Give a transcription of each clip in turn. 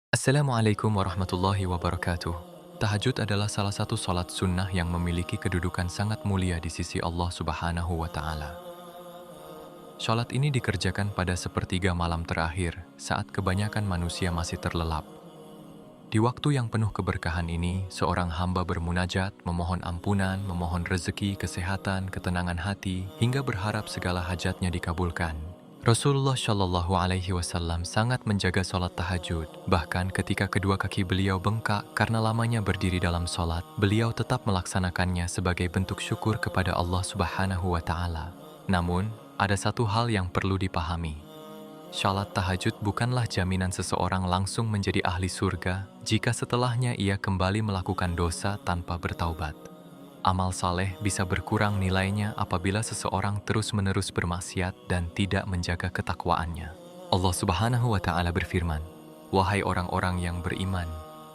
Assalamualaikum warahmatullahi wabarakatuh. Tahajud adalah salah satu salat sunnah yang memiliki kedudukan sangat mulia di sisi Allah Subhanahu wa Ta'ala. Salat ini dikerjakan pada sepertiga malam terakhir, saat kebanyakan manusia masih terlelap. Di waktu yang penuh keberkahan ini, seorang hamba bermunajat, memohon ampunan, memohon rezeki, kesehatan, ketenangan hati, hingga berharap segala hajatnya dikabulkan. Rasulullah Shallallahu Alaihi Wasallam sangat menjaga sholat tahajud. Bahkan ketika kedua kaki beliau bengkak karena lamanya berdiri dalam sholat, beliau tetap melaksanakannya sebagai bentuk syukur kepada Allah Subhanahu wa Ta'ala. Namun, ada satu hal yang perlu dipahami. Sholat tahajud bukanlah jaminan seseorang langsung menjadi ahli surga jika setelahnya ia kembali melakukan dosa tanpa bertaubat. Amal saleh bisa berkurang nilainya apabila seseorang terus-menerus bermaksiat dan tidak menjaga ketakwaannya. Allah Subhanahu wa Ta'ala berfirman, "Wahai orang-orang yang beriman,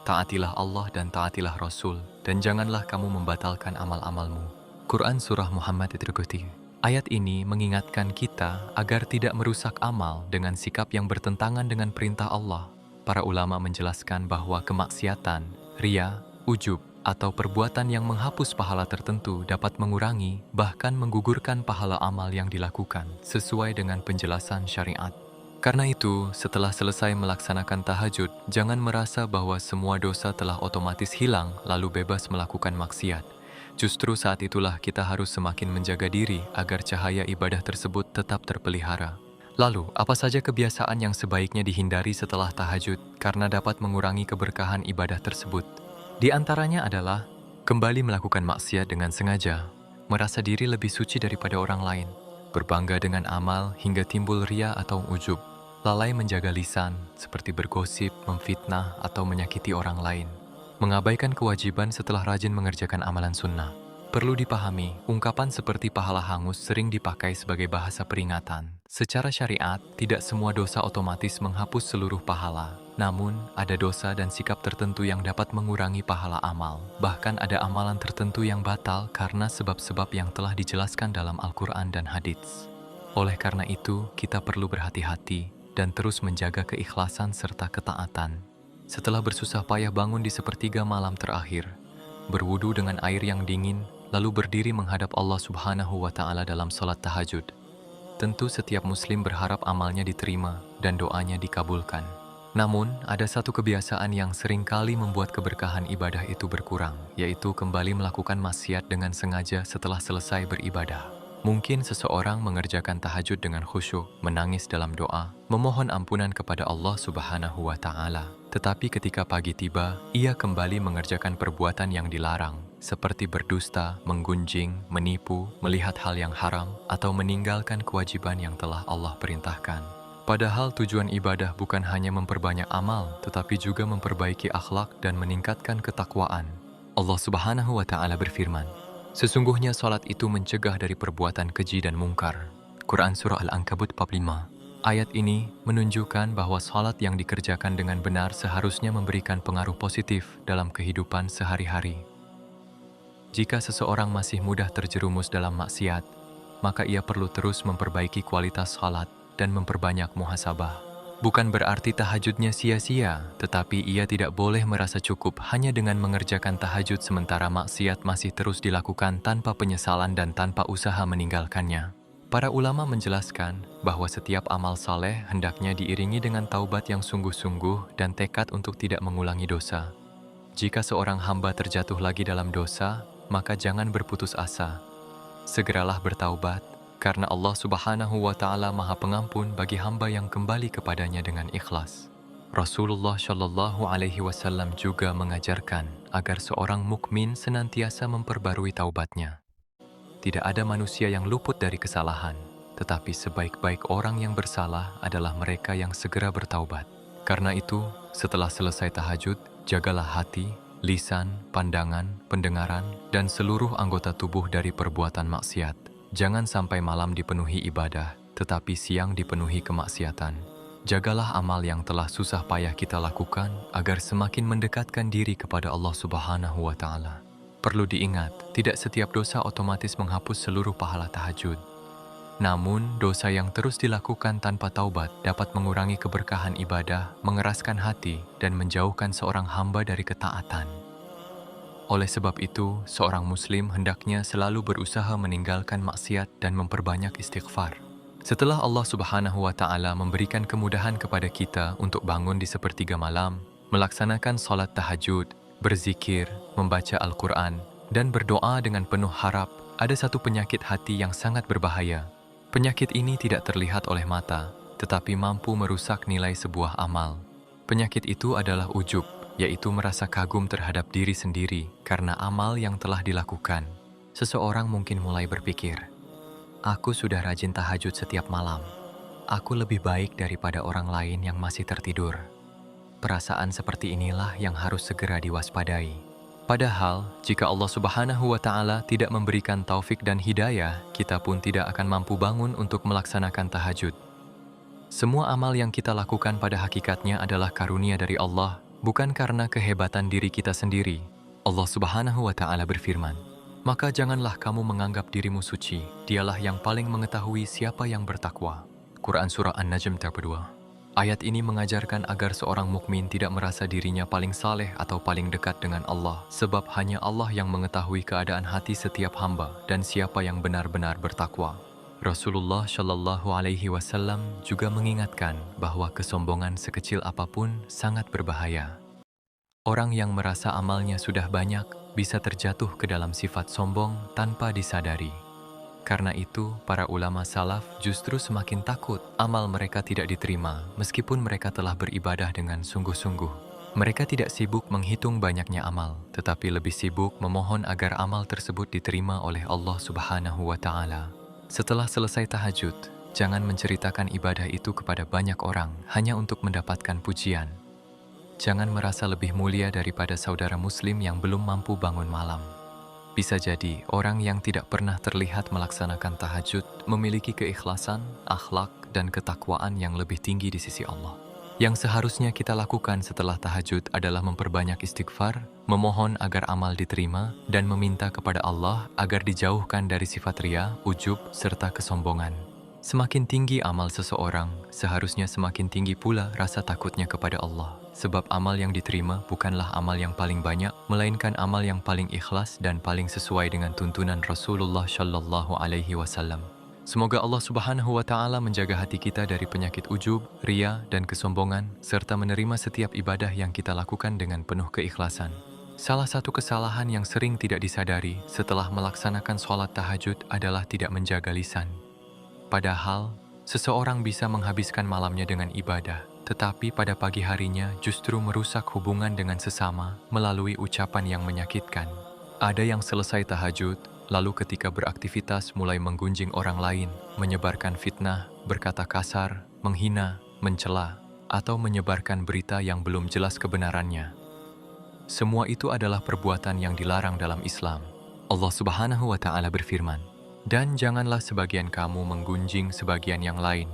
taatilah Allah dan taatilah Rasul, dan janganlah kamu membatalkan amal-amalmu." Quran Surah Muhammad ayat 3. Ayat ini mengingatkan kita agar tidak merusak amal dengan sikap yang bertentangan dengan perintah Allah. Para ulama menjelaskan bahwa kemaksiatan, ria, ujub, atau perbuatan yang menghapus pahala tertentu dapat mengurangi, bahkan menggugurkan pahala amal yang dilakukan, sesuai dengan penjelasan syariat. Karena itu, setelah selesai melaksanakan tahajud, jangan merasa bahwa semua dosa telah otomatis hilang lalu bebas melakukan maksiat. Justru saat itulah kita harus semakin menjaga diri agar cahaya ibadah tersebut tetap terpelihara. Lalu, apa saja kebiasaan yang sebaiknya dihindari setelah tahajud karena dapat mengurangi keberkahan ibadah tersebut? Di antaranya adalah kembali melakukan maksiat dengan sengaja, merasa diri lebih suci daripada orang lain, berbangga dengan amal hingga timbul ria atau ujub, lalai menjaga lisan seperti bergosip, memfitnah, atau menyakiti orang lain, mengabaikan kewajiban setelah rajin mengerjakan amalan sunnah. Perlu dipahami, ungkapan seperti pahala hangus sering dipakai sebagai bahasa peringatan. Secara syariat, tidak semua dosa otomatis menghapus seluruh pahala. Namun, ada dosa dan sikap tertentu yang dapat mengurangi pahala amal. Bahkan ada amalan tertentu yang batal karena sebab-sebab yang telah dijelaskan dalam Al-Quran dan hadits. Oleh karena itu, kita perlu berhati-hati dan terus menjaga keikhlasan serta ketaatan. Setelah bersusah payah bangun di sepertiga malam terakhir, berwudu dengan air yang dingin, lalu berdiri menghadap Allah Subhanahu wa Ta'ala dalam sholat tahajud. Tentu setiap muslim berharap amalnya diterima dan doanya dikabulkan. Namun, ada satu kebiasaan yang seringkali membuat keberkahan ibadah itu berkurang, yaitu kembali melakukan maksiat dengan sengaja setelah selesai beribadah. Mungkin seseorang mengerjakan tahajud dengan khusyuk, menangis dalam doa, memohon ampunan kepada Allah Subhanahu wa Ta'ala. Tetapi ketika pagi tiba, ia kembali mengerjakan perbuatan yang dilarang, seperti berdusta, menggunjing, menipu, melihat hal yang haram, atau meninggalkan kewajiban yang telah Allah perintahkan. Padahal tujuan ibadah bukan hanya memperbanyak amal, tetapi juga memperbaiki akhlak dan meningkatkan ketakwaan. Allah Subhanahu wa Ta'ala berfirman, "Sesungguhnya salat itu mencegah dari perbuatan keji dan mungkar." Quran Surah Al-Ankabut 45. Ayat ini menunjukkan bahwa salat yang dikerjakan dengan benar seharusnya memberikan pengaruh positif dalam kehidupan sehari-hari. Jika seseorang masih mudah terjerumus dalam maksiat, maka ia perlu terus memperbaiki kualitas salat dan memperbanyak muhasabah. Bukan berarti tahajudnya sia-sia, tetapi ia tidak boleh merasa cukup hanya dengan mengerjakan tahajud sementara maksiat masih terus dilakukan tanpa penyesalan dan tanpa usaha meninggalkannya. Para ulama menjelaskan bahwa setiap amal saleh hendaknya diiringi dengan taubat yang sungguh-sungguh dan tekad untuk tidak mengulangi dosa. Jika seorang hamba terjatuh lagi dalam dosa, maka jangan berputus asa. Segeralah bertaubat, karena Allah Subhanahu wa Ta'ala Maha Pengampun bagi hamba yang kembali kepadanya dengan ikhlas. Rasulullah Shallallahu Alaihi Wasallam juga mengajarkan agar seorang mukmin senantiasa memperbarui taubatnya. Tidak ada manusia yang luput dari kesalahan, tetapi sebaik-baik orang yang bersalah adalah mereka yang segera bertaubat. Karena itu, setelah selesai tahajud, jagalah hati, lisan, pandangan, pendengaran, dan seluruh anggota tubuh dari perbuatan maksiat. Jangan sampai malam dipenuhi ibadah, tetapi siang dipenuhi kemaksiatan. Jagalah amal yang telah susah payah kita lakukan agar semakin mendekatkan diri kepada Allah Subhanahu wa Ta'ala. Perlu diingat, tidak setiap dosa otomatis menghapus seluruh pahala tahajud. Namun, dosa yang terus dilakukan tanpa taubat dapat mengurangi keberkahan ibadah, mengeraskan hati, dan menjauhkan seorang hamba dari ketaatan. Oleh sebab itu, seorang muslim hendaknya selalu berusaha meninggalkan maksiat dan memperbanyak istighfar. Setelah Allah Subhanahu wa Ta'ala memberikan kemudahan kepada kita untuk bangun di sepertiga malam, melaksanakan salat tahajud, berzikir, membaca Al-Quran, dan berdoa dengan penuh harap, ada satu penyakit hati yang sangat berbahaya. Penyakit ini tidak terlihat oleh mata, tetapi mampu merusak nilai sebuah amal. Penyakit itu adalah ujub, yaitu merasa kagum terhadap diri sendiri karena amal yang telah dilakukan. Seseorang mungkin mulai berpikir, aku sudah rajin tahajud setiap malam. Aku lebih baik daripada orang lain yang masih tertidur. Perasaan seperti inilah yang harus segera diwaspadai. Padahal, jika Allah Subhanahu wa Ta'ala tidak memberikan taufik dan hidayah, kita pun tidak akan mampu bangun untuk melaksanakan tahajud. Semua amal yang kita lakukan pada hakikatnya adalah karunia dari Allah, bukan karena kehebatan diri kita sendiri. Allah Subhanahu wa Ta'ala berfirman, maka janganlah kamu menganggap dirimu suci, dialah yang paling mengetahui siapa yang bertakwa. Quran Surah An-Najm tab 2. Ayat ini mengajarkan agar seorang mukmin tidak merasa dirinya paling saleh atau paling dekat dengan Allah, sebab hanya Allah yang mengetahui keadaan hati setiap hamba dan siapa yang benar-benar bertakwa. Rasulullah Shallallahu Alaihi Wasallam juga mengingatkan bahwa kesombongan sekecil apapun sangat berbahaya. Orang yang merasa amalnya sudah banyak bisa terjatuh ke dalam sifat sombong tanpa disadari. Karena itu, para ulama salaf justru semakin takut amal mereka tidak diterima meskipun mereka telah beribadah dengan sungguh-sungguh. Mereka tidak sibuk menghitung banyaknya amal, tetapi lebih sibuk memohon agar amal tersebut diterima oleh Allah Subhanahu wa Ta'ala. Setelah selesai tahajud, jangan menceritakan ibadah itu kepada banyak orang hanya untuk mendapatkan pujian. Jangan merasa lebih mulia daripada saudara muslim yang belum mampu bangun malam. Bisa jadi, orang yang tidak pernah terlihat melaksanakan tahajud memiliki keikhlasan, akhlak, dan ketakwaan yang lebih tinggi di sisi Allah. Yang seharusnya kita lakukan setelah tahajud adalah memperbanyak istighfar, memohon agar amal diterima, dan meminta kepada Allah agar dijauhkan dari sifat ria, ujub, serta kesombongan. Semakin tinggi amal seseorang, seharusnya semakin tinggi pula rasa takutnya kepada Allah. Sebab amal yang diterima bukanlah amal yang paling banyak, melainkan amal yang paling ikhlas dan paling sesuai dengan tuntunan Rasulullah Shallallahu Alaihi Wasallam. Semoga Allah Subhanahu wa Ta'ala menjaga hati kita dari penyakit ujub, ria, dan kesombongan, serta menerima setiap ibadah yang kita lakukan dengan penuh keikhlasan. Salah satu kesalahan yang sering tidak disadari setelah melaksanakan sholat tahajud adalah tidak menjaga lisan. Padahal, seseorang bisa menghabiskan malamnya dengan ibadah, tetapi pada pagi harinya justru merusak hubungan dengan sesama melalui ucapan yang menyakitkan. Ada yang selesai tahajud, lalu ketika beraktivitas mulai menggunjing orang lain, menyebarkan fitnah, berkata kasar, menghina, mencela, atau menyebarkan berita yang belum jelas kebenarannya. Semua itu adalah perbuatan yang dilarang dalam Islam. Allah Subhanahu wa Ta'ala berfirman, dan janganlah sebagian kamu menggunjing sebagian yang lain.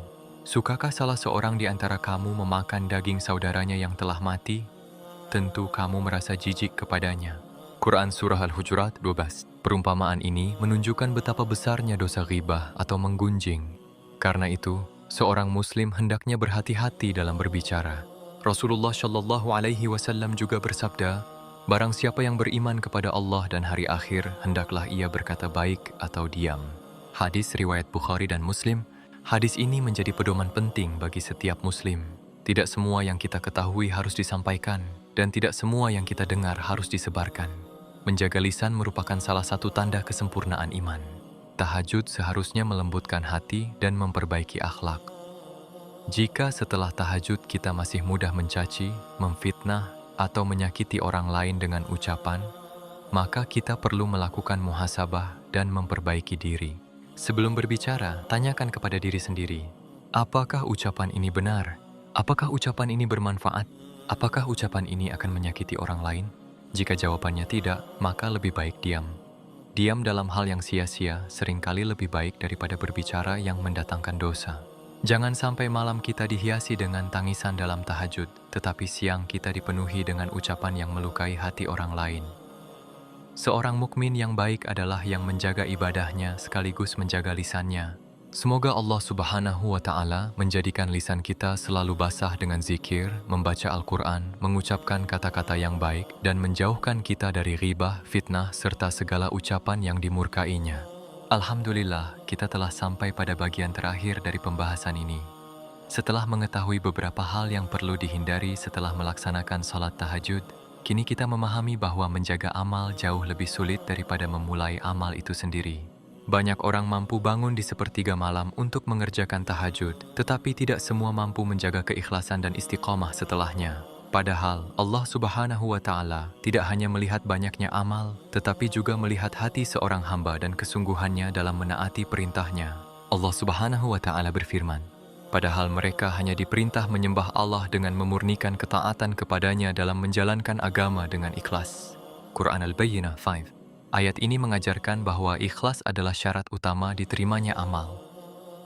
Sukakah salah seorang di antara kamu memakan daging saudaranya yang telah mati? Tentu kamu merasa jijik kepadanya. Quran Surah Al-Hujurat 12. Perumpamaan ini menunjukkan betapa besarnya dosa ghibah atau menggunjing. Karena itu, seorang muslim hendaknya berhati-hati dalam berbicara. Rasulullah Shallallahu Alaihi Wasallam juga bersabda, barang siapa yang beriman kepada Allah dan hari akhir, hendaklah ia berkata baik atau diam. Hadis riwayat Bukhari dan Muslim. Hadis ini menjadi pedoman penting bagi setiap muslim. Tidak semua yang kita ketahui harus disampaikan, dan tidak semua yang kita dengar harus disebarkan. Menjaga lisan merupakan salah satu tanda kesempurnaan iman. Tahajud seharusnya melembutkan hati dan memperbaiki akhlak. Jika setelah tahajud kita masih mudah mencaci, memfitnah, atau menyakiti orang lain dengan ucapan, maka kita perlu melakukan muhasabah dan memperbaiki diri. Sebelum berbicara, tanyakan kepada diri sendiri, apakah ucapan ini benar? Apakah ucapan ini bermanfaat? Apakah ucapan ini akan menyakiti orang lain? Jika jawabannya tidak, maka lebih baik diam. Diam dalam hal yang sia-sia seringkali lebih baik daripada berbicara yang mendatangkan dosa. Jangan sampai malam kita dihiasi dengan tangisan dalam tahajud, tetapi siang kita dipenuhi dengan ucapan yang melukai hati orang lain. Seorang mukmin yang baik adalah yang menjaga ibadahnya sekaligus menjaga lisannya. Semoga Allah Subhanahu wa Ta'ala menjadikan lisan kita selalu basah dengan zikir, membaca Al-Quran, mengucapkan kata-kata yang baik, dan menjauhkan kita dari ghibah, fitnah, serta segala ucapan yang dimurkainya. Alhamdulillah, kita telah sampai pada bagian terakhir dari pembahasan ini. Setelah mengetahui beberapa hal yang perlu dihindari setelah melaksanakan salat tahajud, kini kita memahami bahwa menjaga amal jauh lebih sulit daripada memulai amal itu sendiri. Banyak orang mampu bangun di sepertiga malam untuk mengerjakan tahajud, tetapi tidak semua mampu menjaga keikhlasan dan istiqomah setelahnya. Padahal Allah Subhanahu wa Ta'ala tidak hanya melihat banyaknya amal, tetapi juga melihat hati seorang hamba dan kesungguhannya dalam menaati perintahnya. Allah Subhanahu wa Ta'ala berfirman, padahal mereka hanya diperintah menyembah Allah dengan memurnikan ketaatan kepadanya dalam menjalankan agama dengan ikhlas. Quran Al-Bayyinah 5. Ayat ini mengajarkan bahwa ikhlas adalah syarat utama diterimanya amal.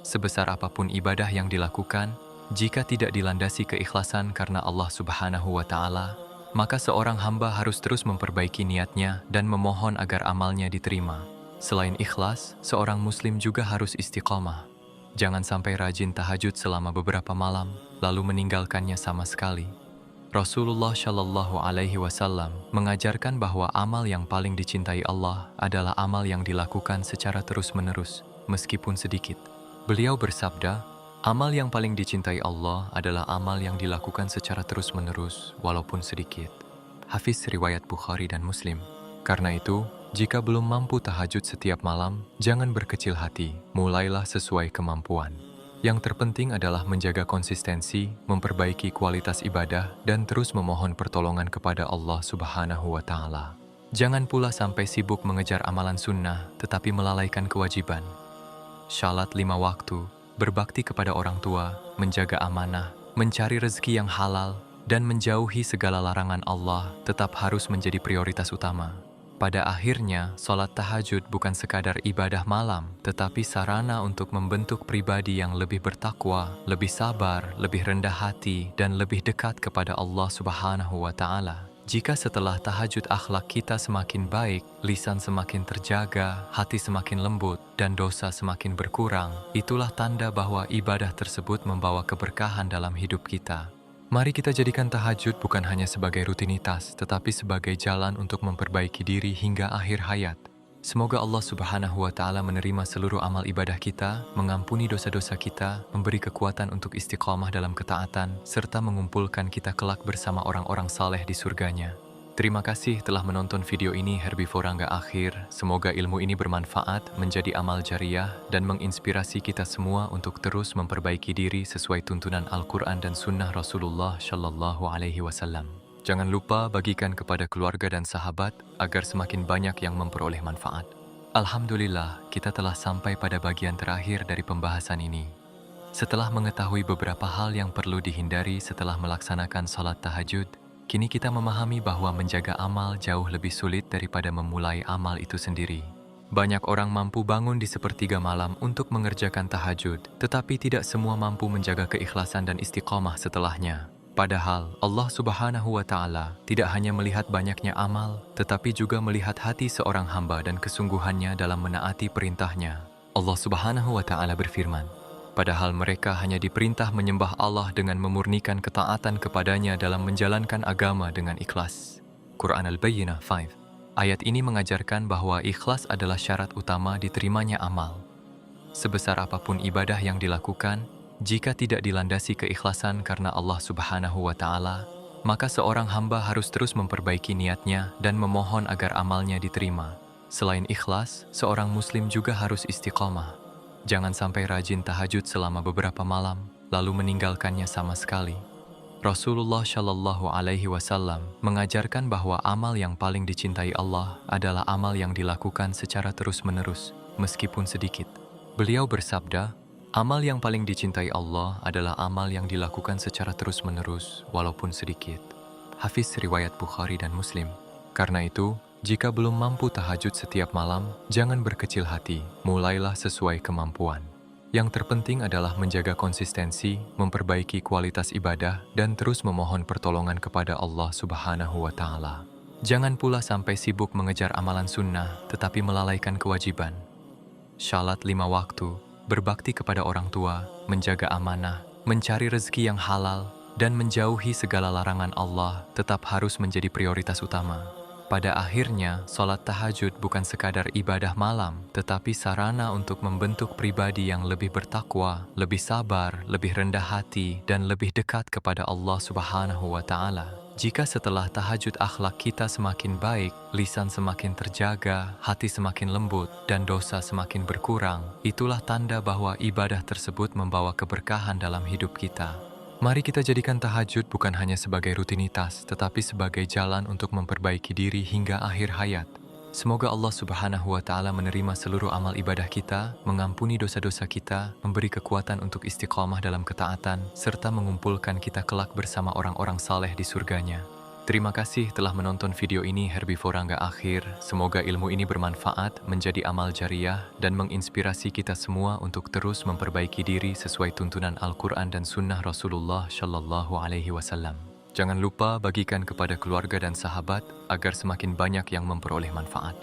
Sebesar apapun ibadah yang dilakukan, jika tidak dilandasi keikhlasan karena Allah Subhanahu wa Ta'ala, maka seorang hamba harus terus memperbaiki niatnya dan memohon agar amalnya diterima. Selain ikhlas, seorang muslim juga harus istiqomah. Jangan sampai rajin tahajud selama beberapa malam, lalu meninggalkannya sama sekali. Rasulullah Shallallahu Alaihi Wasallam mengajarkan bahwa amal yang paling dicintai Allah adalah amal yang dilakukan secara terus-menerus, meskipun sedikit. Beliau bersabda, amal yang paling dicintai Allah adalah amal yang dilakukan secara terus-menerus, walaupun sedikit. Hafiz riwayat Bukhari dan Muslim. Karena itu, jika belum mampu tahajud setiap malam, jangan berkecil hati, mulailah sesuai kemampuan. Yang terpenting adalah menjaga konsistensi, memperbaiki kualitas ibadah, dan terus memohon pertolongan kepada Allah Subhanahu wa Ta'ala. Jangan pula sampai sibuk mengejar amalan sunnah, tetapi melalaikan kewajiban. Shalat 5 waktu, berbakti kepada orang tua, menjaga amanah, mencari rezeki yang halal, dan menjauhi segala larangan Allah tetap harus menjadi prioritas utama. Pada akhirnya, sholat tahajud bukan sekadar ibadah malam, tetapi sarana untuk membentuk pribadi yang lebih bertakwa, lebih sabar, lebih rendah hati, dan lebih dekat kepada Allah Subhanahu wa Ta'ala. Jika setelah tahajud akhlak kita semakin baik, lisan semakin terjaga, hati semakin lembut, dan dosa semakin berkurang, itulah tanda bahwa ibadah tersebut membawa keberkahan dalam hidup kita. Mari kita jadikan tahajud bukan hanya sebagai rutinitas, tetapi sebagai jalan untuk memperbaiki diri hingga akhir hayat. Semoga Allah Subhanahu wa Ta'ala menerima seluruh amal ibadah kita, mengampuni dosa-dosa kita, memberi kekuatan untuk istiqamah dalam ketaatan, serta mengumpulkan kita kelak bersama orang-orang saleh di surganya. Terima kasih telah menonton video ini herbivora hingga akhir. Semoga ilmu ini bermanfaat, menjadi amal jariah, dan menginspirasi kita semua untuk terus memperbaiki diri sesuai tuntunan Al-Quran dan Sunnah Rasulullah Shallallahu Alaihi Wasallam. Jangan lupa bagikan kepada keluarga dan sahabat agar semakin banyak yang memperoleh manfaat. Alhamdulillah, kita telah sampai pada bagian terakhir dari pembahasan ini. Setelah mengetahui beberapa hal yang perlu dihindari setelah melaksanakan salat tahajud, kini kita memahami bahwa menjaga amal jauh lebih sulit daripada memulai amal itu sendiri. Banyak orang mampu bangun di sepertiga malam untuk mengerjakan tahajud, tetapi tidak semua mampu menjaga keikhlasan dan istiqomah setelahnya. Padahal Allah Subhanahu wa Ta'ala tidak hanya melihat banyaknya amal, tetapi juga melihat hati seorang hamba dan kesungguhannya dalam menaati perintahnya. Allah Subhanahu wa Ta'ala berfirman, padahal mereka hanya diperintah menyembah Allah dengan memurnikan ketaatan kepadanya dalam menjalankan agama dengan ikhlas. Quran Al-Bayyinah 5. Ayat ini mengajarkan bahwa ikhlas adalah syarat utama diterimanya amal. Sebesar apapun ibadah yang dilakukan, jika tidak dilandasi keikhlasan karena Allah Subhanahu wa Ta'ala, maka seorang hamba harus terus memperbaiki niatnya dan memohon agar amalnya diterima. Selain ikhlas, seorang muslim juga harus istiqomah. Jangan sampai rajin tahajud selama beberapa malam, lalu meninggalkannya sama sekali. Rasulullah Shallallahu Alaihi Wasallam mengajarkan bahwa amal yang paling dicintai Allah adalah amal yang dilakukan secara terus-menerus, meskipun sedikit. Beliau bersabda, amal yang paling dicintai Allah adalah amal yang dilakukan secara terus-menerus, walaupun sedikit. Hafiz riwayat Bukhari dan Muslim. Karena itu, jika belum mampu tahajud setiap malam, jangan berkecil hati, mulailah sesuai kemampuan. Yang terpenting adalah menjaga konsistensi, memperbaiki kualitas ibadah, dan terus memohon pertolongan kepada Allah Subhanahu wa Ta'ala. Jangan pula sampai sibuk mengejar amalan sunnah, tetapi melalaikan kewajiban. Shalat 5 waktu, berbakti kepada orang tua, menjaga amanah, mencari rezeki yang halal, dan menjauhi segala larangan Allah tetap harus menjadi prioritas utama. Pada akhirnya, sholat tahajud bukan sekadar ibadah malam, tetapi sarana untuk membentuk pribadi yang lebih bertakwa, lebih sabar, lebih rendah hati, dan lebih dekat kepada Allah Subhanahu wa Ta'ala. Jika setelah tahajud akhlak kita semakin baik, lisan semakin terjaga, hati semakin lembut, dan dosa semakin berkurang, itulah tanda bahwa ibadah tersebut membawa keberkahan dalam hidup kita. Mari kita jadikan tahajud bukan hanya sebagai rutinitas, tetapi sebagai jalan untuk memperbaiki diri hingga akhir hayat. Semoga Allah Subhanahu wa Ta'ala menerima seluruh amal ibadah kita, mengampuni dosa-dosa kita, memberi kekuatan untuk istiqamah dalam ketaatan, serta mengumpulkan kita kelak bersama orang-orang saleh di surganya. Terima kasih telah menonton video ini herbivora hingga akhir. Semoga ilmu ini bermanfaat, menjadi amal jariah, dan menginspirasi kita semua untuk terus memperbaiki diri sesuai tuntunan Al-Quran dan Sunnah Rasulullah Shallallahu Alaihi Wasallam. Jangan lupa bagikan kepada keluarga dan sahabat agar semakin banyak yang memperoleh manfaat.